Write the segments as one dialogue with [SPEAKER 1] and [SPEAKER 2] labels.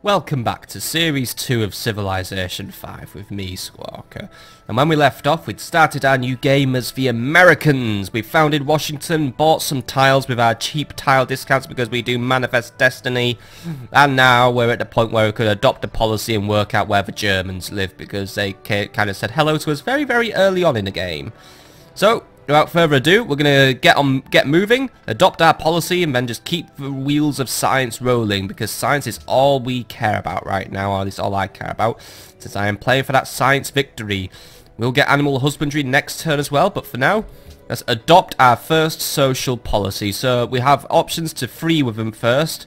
[SPEAKER 1] Welcome back to Series 2 of Civilization 5 with me, Squawker. And when we left off, we'd started our new game as the Americans. We founded Washington, bought some tiles with our cheap tile discounts because we do manifest destiny. And now we're at the point where we could adopt a policy and work out where the Germans live because they kind of said hello to us very, very early on in the game. So, without further ado, we're going to get moving, adopt our policy, and then just keep the wheels of science rolling, because science is all we care about right now, or at least all I care about, since I am playing for that science victory. We'll get animal husbandry next turn as well, but for now, let's adopt our first social policy. So we have options to free with them first.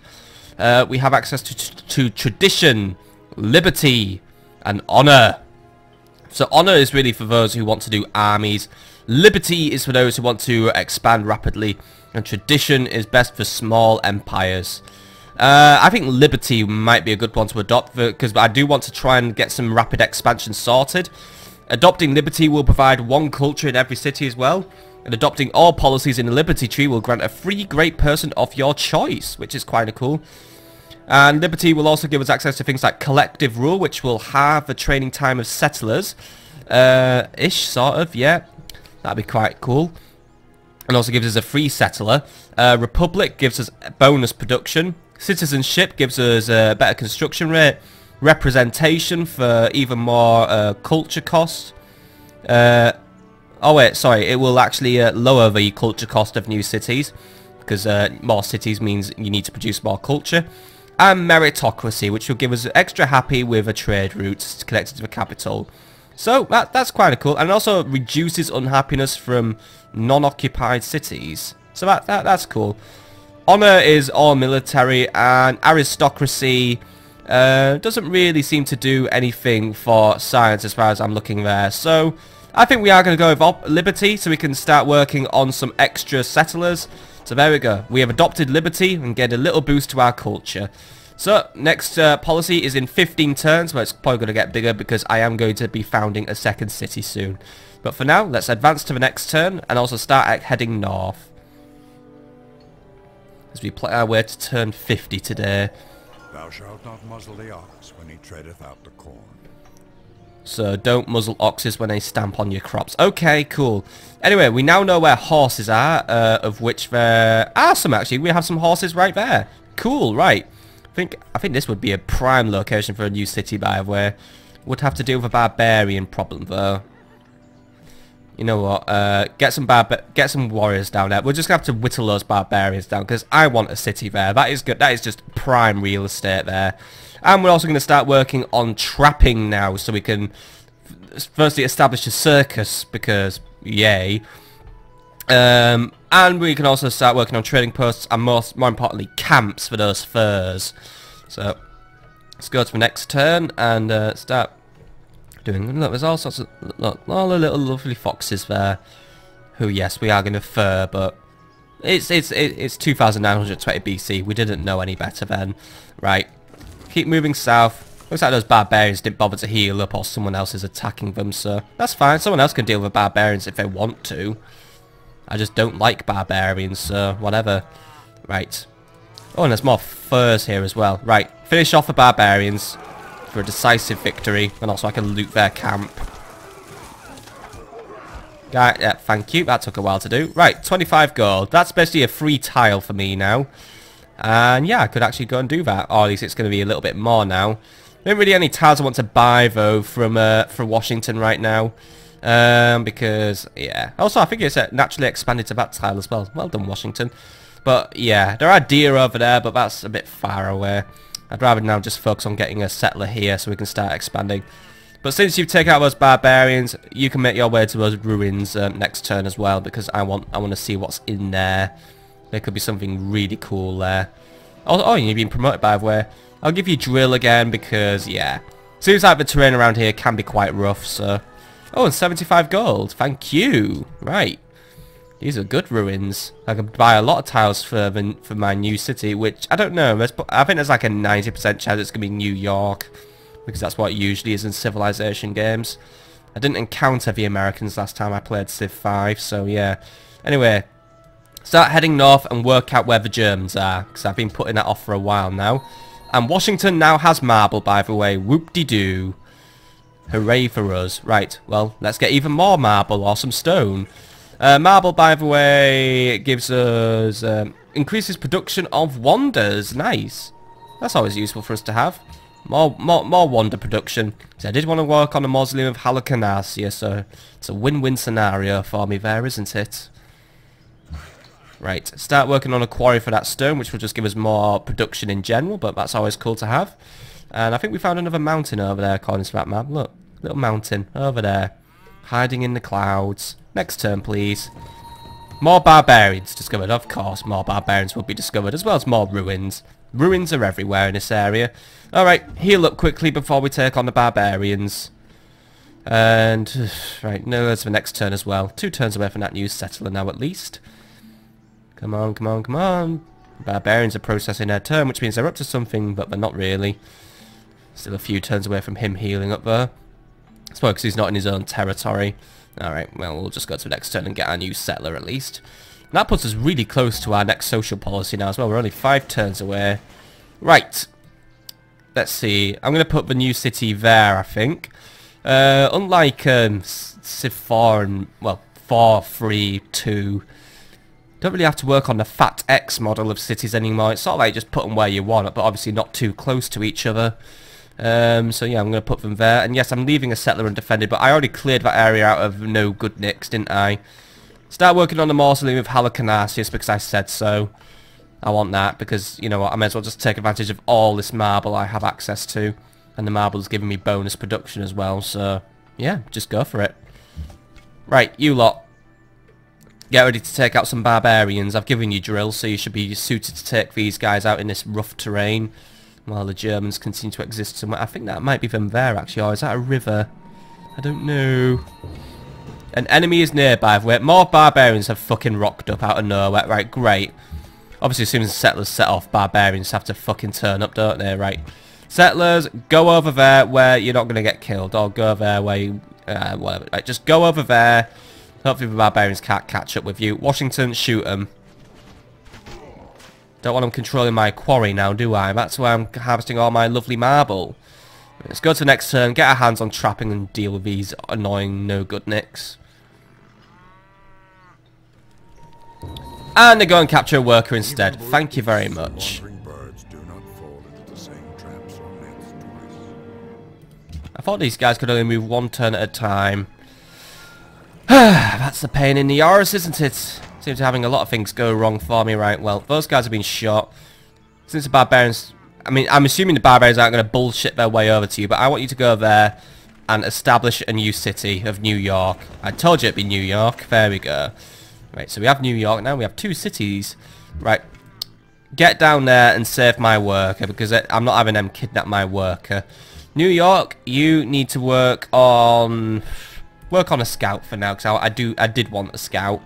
[SPEAKER 1] We have access to tradition, liberty, and honor. So honor is really for those who want to do armies. Liberty is for those who want to expand rapidly, and tradition is best for small empires. I think liberty might be a good one to adopt because I do want to try and get some rapid expansion sorted. Adopting liberty will provide one culture in every city as well, and adopting all policies in the liberty tree will grant a free great person of your choice, which is kind of cool. And liberty will also give us access to things like collective rule, which will have the training time of settlers, ish, sort of, yeah. That'd be quite cool. And also gives us a free settler. Republic gives us bonus production. Citizenship gives us a better construction rate. Representation for even more culture cost. Oh wait, sorry. It will actually lower the culture cost of new cities, because more cities means you need to produce more culture. And meritocracy, which will give us extra happy with a trade route connected to the capital. So that's quite cool, and also reduces unhappiness from non-occupied cities. So that's cool. Honor is all military, and aristocracy doesn't really seem to do anything for science as far as I'm looking there. So I think we are going to go with liberty, so we can start working on some extra settlers. So there we go. We have adopted liberty and get a little boost to our culture. So, next policy is in 15 turns, but it's probably going to get bigger because I am going to be founding a second city soon. But for now, let's advance to the next turn and also start heading north, as we play our way to turn 50 today.
[SPEAKER 2] Thou shalt not muzzle the ox when he treadeth out the corn.
[SPEAKER 1] So, don't muzzle oxes when they stamp on your crops. Okay, cool. Anyway, we now know where horses are, of which there are some actually. We have some horses right there. Cool, right. I think this would be a prime location for a new city, by the way. Would have to deal with a barbarian problem though. You know what? Get some warriors down there. We're just gonna have to whittle those barbarians down because I want a city there. That is good. That is just prime real estate there. And we're also going to start working on trapping now, so we can firstly establish a circus because yay. And we can also start working on trading posts and more importantly camps for those furs. So let's go to the next turn and start doing. Look, there's all sorts of all the little lovely foxes there. Who, yes, we are going to fur, but it's 2920 BC. We didn't know any better then. Right, keep moving south. Looks like those barbarians didn't bother to heal up, or someone else is attacking them. So that's fine. Someone else can deal with barbarians if they want to. I just don't like barbarians, so whatever. Right. Oh, and there's more furs here as well. Right, finish off the barbarians for a decisive victory, and also I can loot their camp. Yeah, thank you. That took a while to do. Right, 25 gold. That's basically a free tile for me now. And yeah, I could actually go and do that. Or at least it's going to be a little bit more now. There aren't really any tiles I want to buy, though, from Washington right now. Because, yeah. Also, I think it's naturally expanded to that tile as well. Well done, Washington. But, yeah, there are deer over there, but that's a bit far away. I'd rather now just focus on getting a settler here so we can start expanding. But since you've taken out those barbarians, you can make your way to those ruins next turn as well, because I want to see what's in there. There could be something really cool there. Oh, you've been promoted, by the way. I'll give you drill again because, yeah. Seems like the terrain around here can be quite rough, so... Oh, and 75 gold. Thank you. Right. These are good ruins. I can buy a lot of tiles for my new city, which, I don't know. I think there's like a 90% chance it's going to be New York, because that's what it usually is in Civilization games. I didn't encounter the Americans last time I played Civ 5, so yeah. Anyway, start heading north and work out where the Germans are, because I've been putting that off for a while now. And Washington now has marble, by the way. Whoop-de-doo. Hooray for us. Right, well, let's get even more marble or some stone. Marble, by the way, gives us... increases production of wonders. Nice. That's always useful for us to have. More wonder production. So I did want to work on a mausoleum of Halicarnassia, so it's a win-win scenario for me there, isn't it? Right, start working on a quarry for that stone, which will just give us more production in general, but that's always cool to have. And I think we found another mountain over there, according to that map. Look, little mountain over there, hiding in the clouds. Next turn, please. More barbarians discovered. Of course, more barbarians will be discovered, as well as more ruins. Ruins are everywhere in this area. Alright, heal up quickly before we take on the barbarians. And, right, no, there's the next turn as well. 2 turns away from that new settler now, at least. Come on, come on, come on. Barbarians are processing their turn, which means they're up to something, but they're not really. Still a few turns away from him healing up there. That's why, because he's not in his own territory. Alright, well, we'll just go to the next turn and get our new settler at least. And that puts us really close to our next social policy now as well. We're only 5 turns away. Right. Let's see. I'm going to put the new city there, I think. Unlike Civ 4 and, well, 4, 3, 2... Don't really have to work on the Fat X model of cities anymore. It's sort of like just put them where you want, but obviously not too close to each other. So yeah, I'm going to put them there. And yes, I'm leaving a settler undefended, but I already cleared that area out of no good nicks, didn't I? Start working on the mausoleum of Halicarnassia because I said so. I want that because, you know what, I may as well just take advantage of all this marble I have access to. And the marble's giving me bonus production as well, so yeah, just go for it. Right, you lot. Get ready to take out some barbarians. I've given you drills, so you should be suited to take these guys out in this rough terrain while the Germans continue to exist somewhere. I think that might be them there, actually. Or is that a river? I don't know. An enemy is near, by the way. More barbarians have fucking rocked up out of nowhere. Right, great. Obviously, as soon as the settlers set off, barbarians have to fucking turn up, don't they? Right. Settlers, go over there where you're not going to get killed. Or go there where you... whatever. Right, just go over there. Hopefully the barbarians can't catch up with you. Washington, shoot them. Don't want them controlling my quarry now, do I? That's where I'm harvesting all my lovely marble. Let's go to the next turn, get our hands on trapping and deal with these annoying no-good nicks. And they go and capture a worker instead. Thank you very much. I thought these guys could only move 1 turn at a time. That's the pain in the arse, isn't it? Seems to be having a lot of things go wrong for me. Right, well, those guys have been shot. Since the barbarians... I mean, I'm assuming the barbarians aren't going to bullshit their way over to you, but I want you to go there and establish a new city of New York. I told you it'd be New York. There we go. Right, so we have New York now. We have 2 cities. Right. Get down there and save my worker, because I'm not having them kidnap my worker. New York, you need to work on a scout for now, because I did want a scout.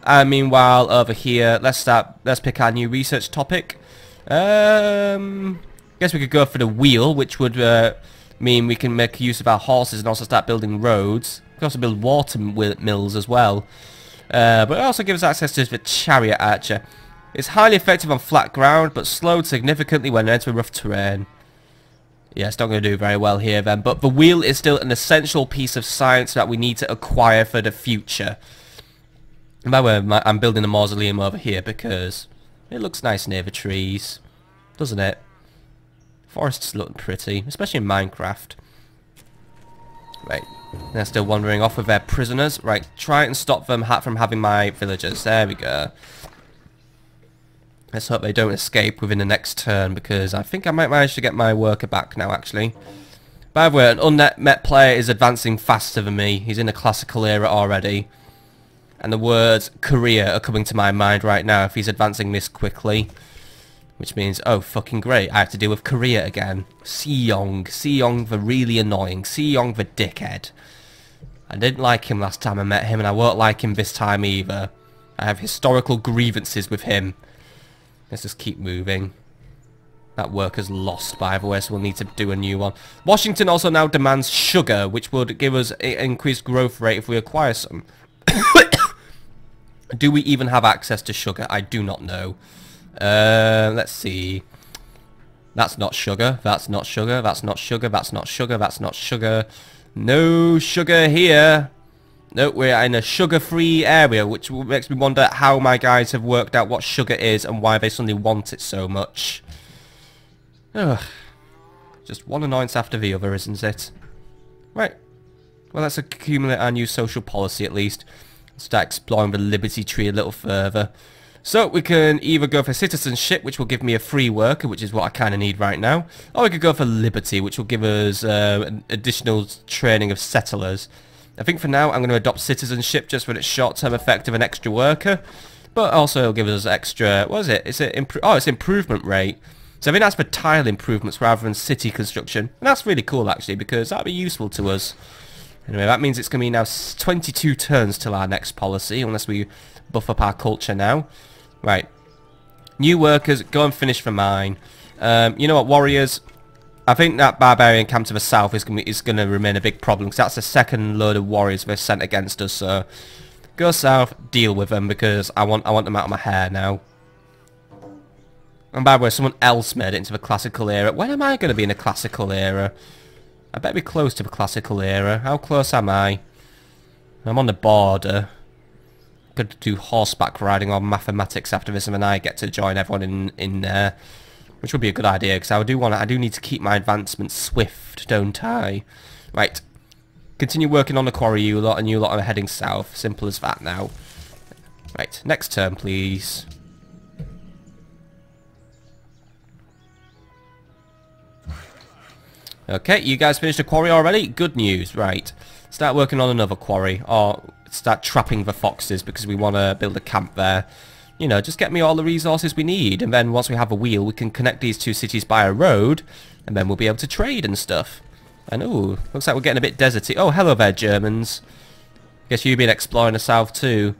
[SPEAKER 1] Meanwhile, over here, let's pick our new research topic. Guess we could go for the wheel, which would mean we can make use of our horses and also start building roads. We can also build water mills as well. But it also gives us access to the chariot archer. It's highly effective on flat ground, but slowed significantly when entering rough terrain. Yeah, it's not going to do very well here then. But the wheel is still an essential piece of science that we need to acquire for the future. And by the way, I'm building a mausoleum over here because it looks nice near the trees. Doesn't it? Forests look pretty, especially in Minecraft. Right. They're still wandering off with their prisoners. Right, try and stop them from having my villagers. There we go. Let's hope they don't escape within the next turn, because I think I might manage to get my worker back now, actually. By the way, an unmet player is advancing faster than me. He's in the classical era already. And the words Korea are coming to my mind right now if he's advancing this quickly. Which means, oh, fucking great, I have to deal with Korea again. Seong the really annoying. Seong the dickhead. I didn't like him last time I met him, and I won't like him this time either. I have historical grievances with him. Let's just keep moving. That worker's lost, by the way, so we'll need to do a new one. Washington also now demands sugar, which would give us an increased growth rate if we acquire some. Do we even have access to sugar? I do not know. Let's see. That's not sugar. That's not sugar. That's not sugar. That's not sugar. That's not sugar. No sugar here. No, we're in a sugar-free area, which makes me wonder how my guys have worked out what sugar is and why they suddenly want it so much. Ugh. Just one annoyance after the other, isn't it? Right. Well, let's accumulate our new social policy at least. Start exploring the Liberty Tree a little further. So we can either go for citizenship, which will give me a free worker, which is what I kind of need right now, or we could go for liberty, which will give us an additional training of settlers. I think for now I'm going to adopt citizenship just for its short-term effect of an extra worker, but also it'll give us extra, what is it? It's improvement rate. So I think that's for tile improvements rather than city construction, and that's really cool actually because that'll be useful to us. Anyway, that means it's going to be now 22 turns till our next policy, unless we buff up our culture now. Right. New workers, go and finish the mine. You know what, warriors? I think that barbarian camp to the south is going to remain a big problem, because that's the second load of warriors they've sent against us, so go south, deal with them, because I want them out of my hair now. And by the way, someone else made it into the classical era. When am I going to be in the classical era? I better be close to the classical era. How close am I? I'm on the border. Could do horseback riding or mathematics after this, and then I get to join everyone in there, which would be a good idea because I do need to keep my advancement swift, don't I? Right. Continue working on the quarry, you lot, and you lot are heading south. Simple as that now. Right. Next turn, please. Okay, you guys finished the quarry already? Good news, right. Start working on another quarry, or start trapping the foxes because we want to build a camp there. You know, just get me all the resources we need, and then once we have a wheel, we can connect these two cities by a road, and then we'll be able to trade and stuff. And ooh, looks like we're getting a bit deserty. Oh, hello there, Germans. Guess you've been exploring the south too.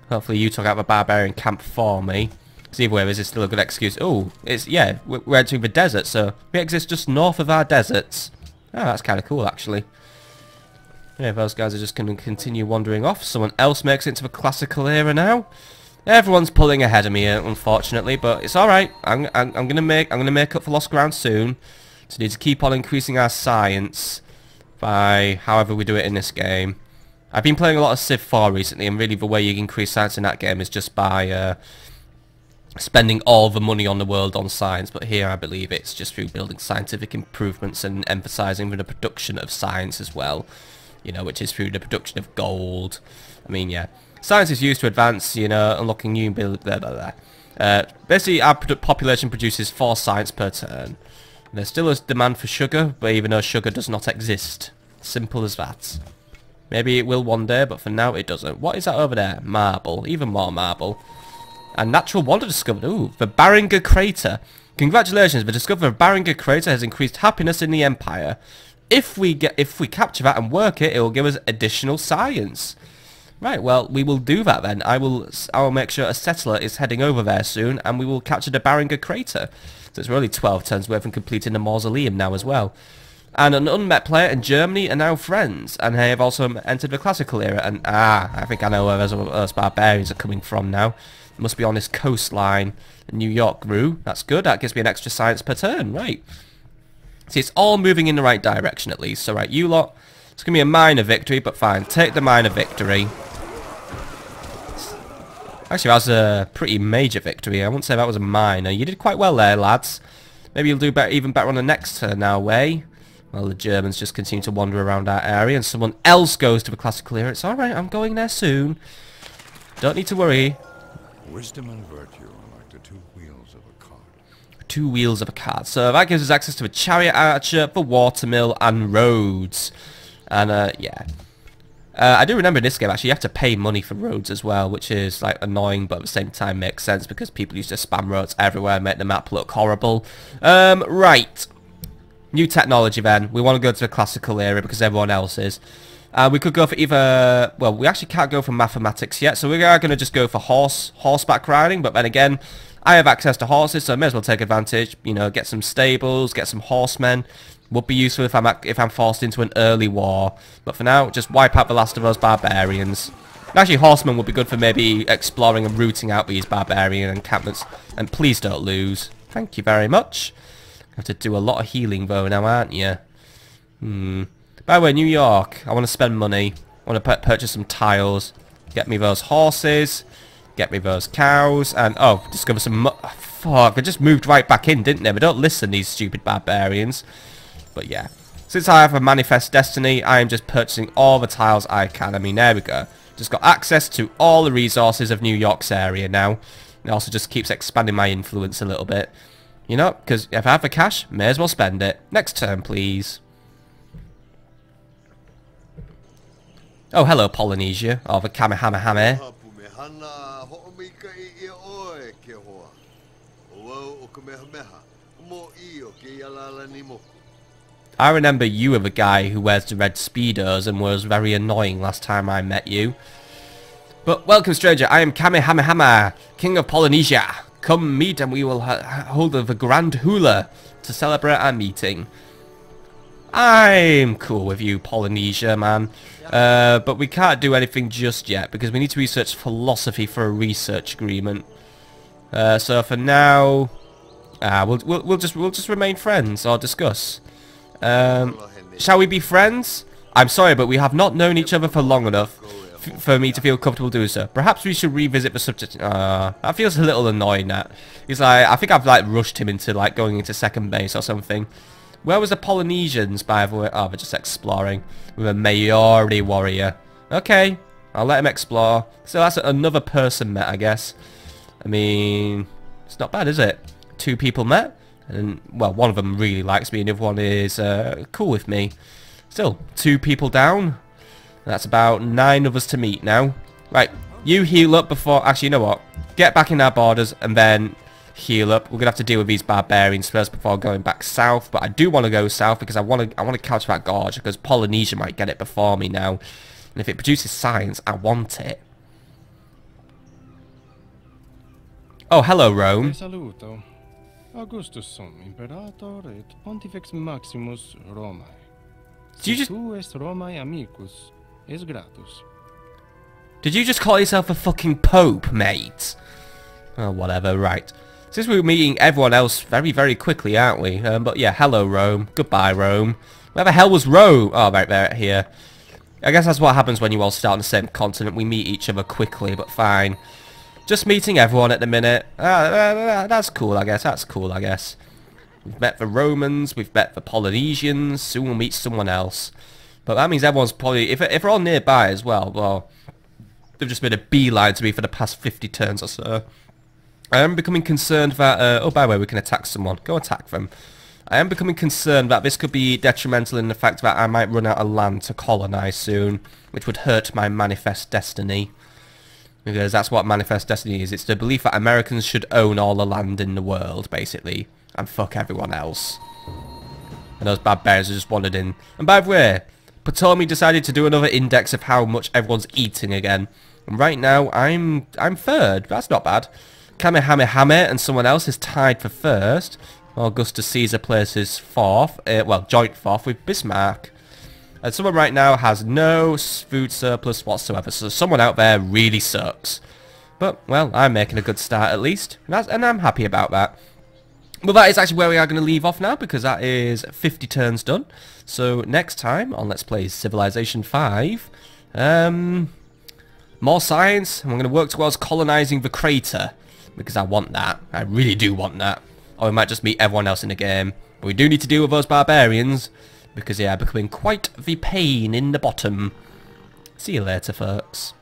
[SPEAKER 1] Hopefully you took out the barbarian camp for me. So either way, is this still a good excuse? Oh, it's, yeah, we're entering the desert, so we exist just north of our deserts. Oh, that's kind of cool, actually. Yeah, those guys are just going to continue wandering off. Someone else makes it into the classical era now. Everyone's pulling ahead of me, unfortunately, but it's all right. I'm gonna make up for lost ground soon. So we need to keep on increasing our science by however we do it in this game. I've been playing a lot of Civ 4 recently, and really the way you increase science in that game is just by spending all the money on the world on science. But here I believe it's just through building scientific improvements and emphasizing the production of science as well. You know, which is through the production of gold. I mean, yeah. Science is used to advance, you know, unlocking new blah, blah, blah. Basically, our population produces 4 science per turn. There's still a demand for sugar, but even though sugar does not exist. Simple as that. Maybe it will one day, but for now it doesn't. What is that over there? Marble. Even more marble. And natural wonder discovered. Ooh, the Baringer Crater. Congratulations, the discovery of Baringer Crater has increased happiness in the Empire. If we capture that and work it, it will give us additional science. Right, well, we will do that then. I will make sure a settler is heading over there soon, and we will capture the Baringer Crater. So it's really 12 turns worth and completing the mausoleum now as well. And an unmet player in Germany are now friends, and they have also entered the classical era. And I think I know where those barbarians are coming from now. It must be on this coastline, New York grew. That's good. That gives me an extra science per turn. Right. See, it's all moving in the right direction at least. So right, you lot, it's going to be a minor victory, but fine. Take the minor victory. Actually, that was a pretty major victory. I wouldn't say that was a minor. You did quite well there, lads. Maybe you'll do better, even better on the next turn our way. Well, the Germans just continue to wander around our area, and someone else goes to the classical era. It's alright, I'm going there soon. Don't need to worry.
[SPEAKER 2] Wisdom and virtue are like the 2 wheels of a cart.
[SPEAKER 1] 2 wheels of a cart. So that gives us access to a chariot archer, the watermill, and roads. And, yeah. I do remember in this game, actually, you have to pay money for roads as well, which is, like, annoying, but at the same time makes sense, because people used to spam roads everywhere and make the map look horrible. Right. New technology, then. We want to go to the classical era, because everyone else is. We could go for either... Well, we actually can't go for mathematics yet, so we are going to just go for horseback riding, but then again, I have access to horses, so I may as well take advantage, you know, get some stables, get some horsemen. Would be useful if I'm forced into an early war. But for now, just wipe out the last of those barbarians. Actually, horsemen would be good for maybe exploring and rooting out these barbarian encampments. And please don't lose. Thank you very much. Have to do a lot of healing though now, aren't you? By the way, New York, I want to spend money. I want to purchase some tiles. Get me those horses. Get me those cows. And, oh, discover some... fuck, they just moved right back in, didn't they? They don't listen, these stupid barbarians. But yeah. Since I have a manifest destiny, I am just purchasing all the tiles I can. I mean, there we go. Just got access to all the resources of New York's area now. It also just keeps expanding my influence a little bit. You know, because if I have the cash, may as well spend it. Next turn, please. Oh, hello, Polynesia. Oh, the Kamehameha. I remember you were the guy who wears the red Speedos and was very annoying last time I met you. But welcome, stranger. I am Kamehameha, King of Polynesia. Come meet and we will hold the grand hula to celebrate our meeting. I'm cool with you, Polynesia, man. But we can't do anything just yet because we need to research philosophy for a research agreement. So for now, we'll just remain friends or discuss. Shall we be friends? I'm sorry, but we have not known each other for long enough for me to feel comfortable doing so. Perhaps we should revisit the subject. That feels a little annoying. That he's like, I think I've like rushed him into like going into second base or something. Where was the Polynesians, by the way? Oh, they're just exploring with a Maori warrior. Okay, I'll let him explore. So that's another person met, I guess. I mean, it's not bad, is it? 2 people met. And, well, one of them really likes me and the other one is cool with me. Still, 2 people down. That's about 9 of us to meet now. Right, you heal up before... Actually, you know what? Get back in our borders and then heal up. We're going to have to deal with these barbarians first before going back south. But I do want to go south because I want to capture that gorge because Polynesia might get it before me now. And if it produces science, I want it. Oh, hello, Rome.
[SPEAKER 3] Saluto. Augustus sum, imperator et pontifex maximus Romae.
[SPEAKER 1] Did you just...
[SPEAKER 3] Tu est Romae amicus, es gratus.
[SPEAKER 1] Did you just call yourself a fucking pope, mate? Oh, whatever, right. Since we're meeting everyone else very, very quickly, aren't we? But yeah, hello, Rome. Goodbye, Rome. Where the hell was Rome? Oh, right there, here. I guess that's what happens when you all start on the same continent. We meet each other quickly, but fine. Just meeting everyone at the minute. That's cool, I guess. That's cool, I guess. We've met the Romans. We've met the Polynesians. Soon we'll meet someone else. But that means everyone's probably... If they're all nearby as well, well... They've just made a beeline to me for the past 50 turns or so. I am becoming concerned that... oh, by the way, we can attack someone. Go attack them. I am becoming concerned that this could be detrimental in the fact that I might run out of land to colonize soon. Which would hurt my manifest destiny. Because that's what manifest destiny is. It's the belief that Americans should own all the land in the world, basically. And fuck everyone else. And those barbarians just wandered in. And by the way, Ptolemy decided to do another index of how much everyone's eating again. And right now, I'm 3rd. That's not bad. Kamehameha and someone else is tied for 1st. Augustus Caesar places 4th. Well, joint 4th with Bismarck. And someone right now has no food surplus whatsoever. So someone out there really sucks. But, well, I'm making a good start at least. And I'm happy about that. Well, that is actually where we are going to leave off now. Because that is 50 turns done. So next time on Let's Play Civilization 5. More science. And we're going to work towards colonizing the crater. Because I want that. I really do want that. Or we might just meet everyone else in the game. But we do need to deal with those barbarians. Because they are becoming quite the pain in the bottom. See you later, folks.